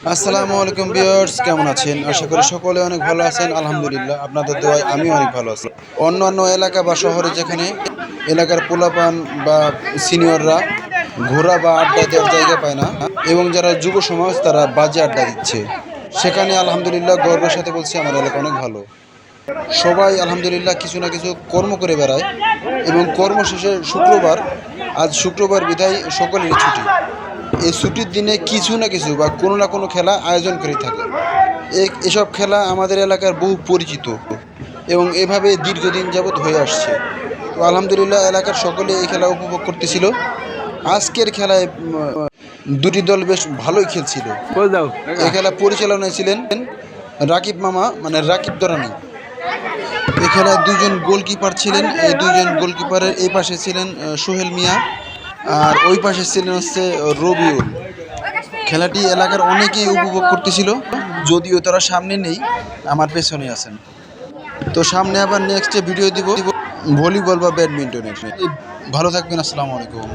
আসসালামু আলাইকুম ভিউয়ার্স, কেমন আছেন? আশা করি সকলে অনেক ভালো আছেন। আলহামদুলিল্লাহ, আপনাদের দোয়ায় আমি অনেক ভালো আছি। অন্যান্য এলাকা বা শহরে যেখানে এলাকার পোলাপান বা সিনিয়ররা ঘোরা বা আড্ডা দেওয়ার জায়গা পায় না এবং যারা যুব সমাজ তারা বাজে আড্ডা দিচ্ছে, সেখানে আলহামদুলিল্লাহ গর্বের সাথে বলছি আমার এলাকা অনেক ভালো। সবাই আলহামদুলিল্লাহ কিছু না কিছু কর্ম করে বেড়ায় এবং কর্ম শেষে শুক্রবার, আজ শুক্রবার বিধায় সকলেরই ছুটি। এই ছুটির দিনে কিছু না কিছু বা কোনো না কোনো খেলা আয়োজন করে থাকে। এসব খেলা আমাদের এলাকার বহু পরিচিত এবং এভাবে দীর্ঘদিন যাবৎ হয়ে আসছে। তো আলহামদুলিল্লাহ এলাকার সকলে এই খেলা উপভোগ করতেছিল। আজকের খেলায় দুটি দল বেশ ভালোই খেলছিল। এই খেলা পরিচালনায় ছিলেন রাকিব মামা, মানে রাকিব দরানি। এই খেলায় দুইজন গোলকিপার ছিলেন। এই দুইজন গোলকিপারের এই পাশে ছিলেন সোহেল মিয়া, আর ওই পাশে ছিলেন হচ্ছে রবিউল। খেলাটি এলাকার অনেকেই উপভোগ করতেছিল, যদিও তারা সামনে নেই, আমার পেছনে আছেন। তো সামনে আবার নেক্সটে ভিডিও দিব ভলিবল বা ব্যাডমিন্টনের। ভালো থাকবেন, আসসালামু আলাইকুম।